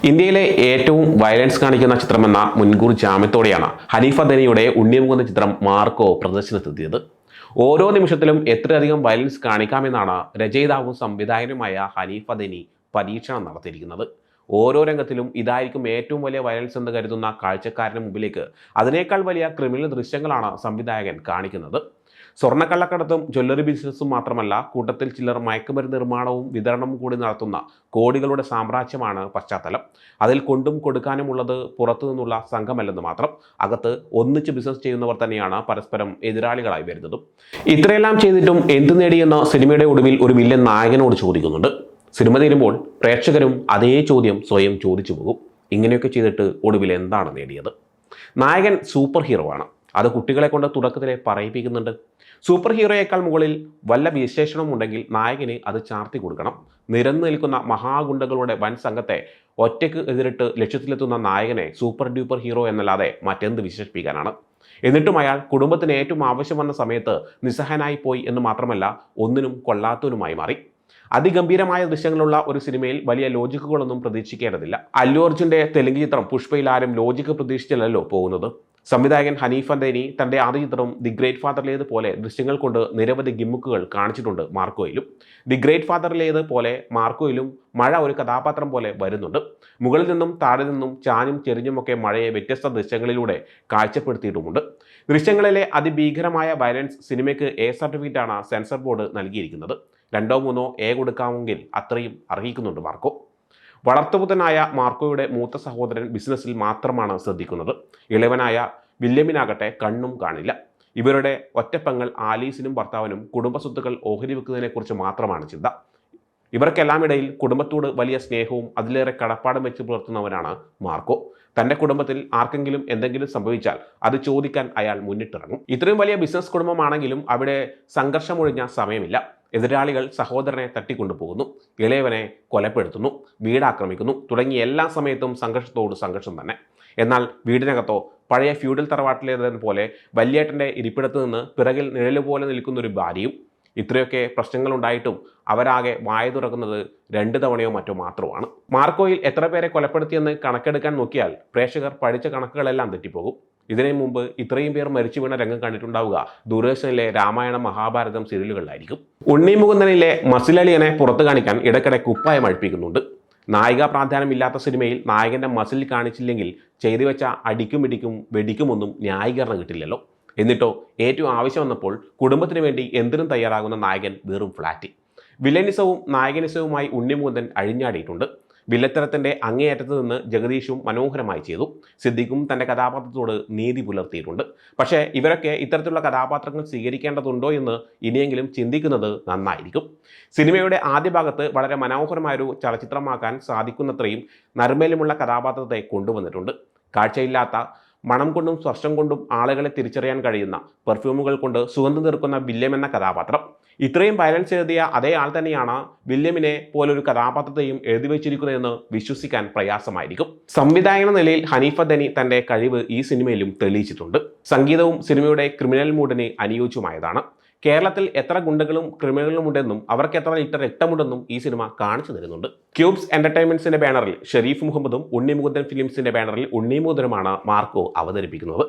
ഇന്ത്യയിലെ ഏറ്റവും വയലൻസ് കാണിക്കുന്ന ചിത്രമെന്ന മുൻകൂർ ജാമ്യത്തോടെയാണ് ഹനീഫ് അദനിയുടെ ഉണ്ണിമുകുന്ന ചിത്രം മാർക്കോ പ്രദർശനത്തെത്തിയത്. ഓരോ നിമിഷത്തിലും എത്രയധികം വയലൻസ് കാണിക്കാമെന്നാണ് രചയിതാവും സംവിധായകനുമായ ഹനീഫ് അദനി പരീക്ഷണം നടത്തിയിരിക്കുന്നത്. ഓരോ രംഗത്തിലും ഇതായിരിക്കും ഏറ്റവും വലിയ വയലൻസ് എന്ന് കരുതുന്ന കാഴ്ചക്കാരന് മുമ്പിലേക്ക് അതിനേക്കാൾ വലിയ ക്രിമിനൽ ദൃശ്യങ്ങളാണ് സംവിധായകൻ കാണിക്കുന്നത്. സ്വർണ്ണക്കള്ളക്കടത്തും ജ്വല്ലറി ബിസിനസ്സും മാത്രമല്ല, കൂട്ടത്തിൽ ചിലർ മയക്കുമരുന്ന് നിർമ്മാണവും വിതരണവും കൂടി നടത്തുന്ന കോടികളുടെ സാമ്രാജ്യമാണ് പശ്ചാത്തലം. അതിൽ കൊണ്ടും കൊടുക്കാനുമുള്ളത് പുറത്തു നിന്നുള്ള സംഘമല്ലെന്ന് മാത്രം, അകത്ത് ഒന്നിച്ച് ബിസിനസ് ചെയ്യുന്നവർ തന്നെയാണ് പരസ്പരം എതിരാളികളായി വരുന്നതും. ഇത്രയെല്ലാം ചെയ്തിട്ടും എന്ത് നേടിയെന്ന് സിനിമയുടെ ഒടുവിൽ ഒരു വില്ലൻ നായകനോട് ചോദിക്കുന്നുണ്ട്. സിനിമ തീരുമ്പോൾ പ്രേക്ഷകരും അതേ ചോദ്യം സ്വയം ചോദിച്ചു പോകും. ഇങ്ങനെയൊക്കെ ചെയ്തിട്ട് ഒടുവിൽ എന്താണ് നേടിയത്? നായകൻ സൂപ്പർ ഹീറോ ആണ്. അത് കുട്ടികളെ കൊണ്ട് തുടക്കത്തിലെ പറയിപ്പിക്കുന്നുണ്ട്. സൂപ്പർ ഹീറോയേക്കാൾ മുകളിൽ വല്ല വിശേഷണമുണ്ടെങ്കിൽ നായകന് അത് ചാർത്തി കൊടുക്കണം. നിരന്നു നിൽക്കുന്ന മഹാഗുണ്ടകളുടെ വൻ സംഘത്തെ ഒറ്റയ്ക്ക് എതിരിട്ട് ലക്ഷ്യത്തിലെത്തുന്ന നായകനെ സൂപ്പർ ഡ്യൂപ്പർ ഹീറോ എന്നല്ലാതെ മറ്റെന്ത് വിശേഷിപ്പിക്കാനാണ്? എന്നിട്ടും അയാൾ കുടുംബത്തിന് ഏറ്റവും ആവശ്യം വന്ന സമയത്ത് നിസ്സഹായനായി പോയി എന്ന് മാത്രമല്ല, ഒന്നിനും കൊള്ളാത്തവനുമായി മാറി. അതിഗംഭീരമായ ദൃശ്യങ്ങളുള്ള ഒരു സിനിമയിൽ വലിയ ലോജിക്കുകളൊന്നും പ്രതീക്ഷിക്കേണ്ടതില്ല. അല്ലു അർജുന്റെ തെലുങ്ക് ചിത്രം പുഷ്പയിൽ ആരും ലോജിക്ക് പ്രതീക്ഷിച്ചല്ലോ പോകുന്നത്. സംവിധായകൻ ഹനീഫ് അദനി തന്റെ ആദ്യ ചിത്രം ദി ഗ്രേറ്റ് ഫാദറിലേതുപോലെ ദൃശ്യങ്ങൾ കൊണ്ട് നിരവധി ഗിമ്മുക്കുകൾ കാണിച്ചിട്ടുണ്ട് മാർക്കോയിലും. ദി ഗ്രേറ്റ് ഫാദറിലേതുപോലെ മാർക്കോയിലും മഴ ഒരു കഥാപാത്രം പോലെ വരുന്നുണ്ട്. മുകളിൽ നിന്നും താഴെ നിന്നും ചാഞ്ഞും ചെരിഞ്ഞുമൊക്കെ മഴയെ വ്യത്യസ്ത ദൃശ്യങ്ങളിലൂടെ കാഴ്ചപ്പെടുത്തിയിട്ടുമുണ്ട്. ദൃശ്യങ്ങളിലെ അതിഭീകരമായ വയലൻസ് സിനിമയ്ക്ക് എ സർട്ടിഫിക്കറ്റാണ് സെൻസർ ബോർഡ് നൽകിയിരിക്കുന്നത്. 2 3 എ കൊടുക്കാമെങ്കിൽ അത്രയും അർഹിക്കുന്നുണ്ട് മാർക്കോ. വളർത്തുപുത്രനായ മാർക്കോയുടെ മൂത്ത സഹോദരൻ ബിസിനസ്സിൽ മാത്രമാണ് ശ്രദ്ധിക്കുന്നത്. ഇളവനായ വില്യമിനാകട്ടെ കണ്ണും കാണില്ല. ഇവരുടെ ഒറ്റപ്പെങ്ങൾ ആലീസിനും ഭർത്താവിനും കുടുംബസ്വത്തുക്കൾ ഓഹരി വെക്കുന്നതിനെക്കുറിച്ച് മാത്രമാണ് ചിന്ത. ഇവർക്കെല്ലാം ഇടയിൽ കുടുംബത്തോട് വലിയ സ്നേഹവും അതിലേറെ കടപ്പാടും വെച്ച് പുലർത്തുന്നവനാണ് മാർക്കോ. തൻ്റെ കുടുംബത്തിൽ ആർക്കെങ്കിലും എന്തെങ്കിലും സംഭവിച്ചാൽ അത് ചോദിക്കാൻ അയാൾ മുന്നിട്ടിറങ്ങും. ഇത്രയും വലിയ ബിസിനസ് കുടുംബമാണെങ്കിലും അവിടെ സംഘർഷമൊഴിഞ്ഞ സമയമില്ല. എതിരാളികൾ സഹോദരനെ തട്ടിക്കൊണ്ടുപോകുന്നു, ഇളയവനെ കൊലപ്പെടുത്തുന്നു, വീടാക്രമിക്കുന്നു തുടങ്ങി എല്ലാ സമയത്തും സംഘർഷത്തോട് സംഘർഷം തന്നെ. എന്നാൽ വീടിനകത്തോ പഴയ ഫ്യൂഡൽ തറവാട്ടിലേതെന്ന് പോലെ വല്യേട്ടൻ്റെ ഇരിപ്പിടത്ത് നിന്ന് പിറകിൽ നിഴലുപോലെ നിൽക്കുന്നൊരു ഭാര്യയും. ഇത്രയൊക്കെ പ്രശ്നങ്ങളുണ്ടായിട്ടും അവരാകെ വായ തുറക്കുന്നത് 2 തവണയോ മറ്റോ മാത്രമാണ്. മാർക്കോയിൽ എത്ര പേരെ കൊലപ്പെടുത്തിയെന്ന് കണക്കെടുക്കാൻ നോക്കിയാൽ പ്രേക്ഷകർ പഠിച്ച കണക്കുകളെല്ലാം തെറ്റിപ്പോകും. ഇതിനു മുമ്പ് ഇത്രയും പേർ മരിച്ചു വീണ രംഗം കണ്ടിട്ടുണ്ടാവുക ദൂരദർശനിലെ രാമായണം മഹാഭാരതം സീരിയലുകളിലായിരിക്കും. ഉണ്ണിമുകുന്ദനിലെ മസിലളിയനെ പുറത്തു കാണിക്കാൻ ഇടയ്ക്കിടെ കുപ്പായം അഴിപ്പിക്കുന്നുണ്ട്. നായിക പ്രാധാന്യമില്ലാത്ത സിനിമയിൽ നായകൻ്റെ മസിൽ കാണിച്ചില്ലെങ്കിൽ ചെയ്തു വെച്ച അടിക്കും ഇടിക്കും വെടിക്കുമൊന്നും ന്യായീകരണം കിട്ടില്ലല്ലോ. എന്നിട്ടോ ഏറ്റവും ആവശ്യം വന്നപ്പോൾ കുടുംബത്തിന് വേണ്ടി എന്തിനും തയ്യാറാകുന്ന നായകൻ വെറും ഫ്ലാറ്റ്. വില്ലനിസവും നായകനിസവുമായി ഉണ്ണിമുകുന്ദൻ അഴിഞ്ഞാടിയിട്ടുണ്ട്. വില്ലത്തരത്തിൻ്റെ അങ്ങേയറ്റത്ത് നിന്ന് ജഗദീഷും മനോഹരമായി ചെയ്തു. സിദ്ദിഖും തൻ്റെ കഥാപാത്രത്തോട് നീതി പുലർത്തിയിട്ടുണ്ട്. പക്ഷേ ഇവരൊക്കെ ഇത്തരത്തിലുള്ള കഥാപാത്രങ്ങൾ സ്വീകരിക്കേണ്ടതുണ്ടോ എന്ന് ഇനിയെങ്കിലും ചിന്തിക്കുന്നത് നന്നായിരിക്കും. സിനിമയുടെ ആദ്യ ഭാഗത്ത് വളരെ മനോഹരമായൊരു ചലച്ചിത്രമാക്കാൻ സാധിക്കുന്നത്രയും നർമ്മേലുമുള്ള കഥാപാത്രത്തെ കൊണ്ടുവന്നിട്ടുണ്ട്. കാഴ്ചയില്ലാത്ത മണം കൊണ്ടും സ്പർശം കൊണ്ടും ആളുകളെ തിരിച്ചറിയാൻ കഴിയുന്ന പെർഫ്യൂമുകൾ കൊണ്ട് സുഗന്ധം തീർക്കുന്ന വില്യം എന്ന കഥാപാത്രം. ഇത്രയും വയലൻസ് എഴുതിയ അതേ ആൾ തന്നെയാണ് വില്യമിനെ പോലൊരു കഥാപാത്രത്തെയും എഴുതി വെച്ചിരിക്കുന്നതെന്ന് വിശ്വസിക്കാൻ പ്രയാസമായിരിക്കും. സംവിധായകൻ എന്ന നിലയിൽ ഹനീഫ് അദനി തൻ്റെ കഴിവ് ഈ സിനിമയിലും തെളിയിച്ചിട്ടുണ്ട്. സംഗീതവും സിനിമയുടെ ക്രിമിനൽ മൂഡിന് അനുയോജ്യമായതാണ്. കേരളത്തിൽ എത്ര ഗുണ്ടകളും ക്രിമിനലുകളും ഉണ്ടെന്നും അവർക്ക് എത്ര ലിറ്റർ രക്തമുണ്ടെന്നും ഈ സിനിമ കാണിച്ചു തരുന്നുണ്ട്. ക്യൂബ്സ് എന്റർടൈൻമെന്റ്സിന്റെ ബാനറിൽ ഷെരീഫ് മുഹമ്മദും ഉണ്ണിമുകുന്ദൻ ഫിലിംസിന്റെ ബാനറിൽ ഉണ്ണിമുകുന്ദനുമാണ് മാർക്കോ അവതരിപ്പിക്കുന്നത്.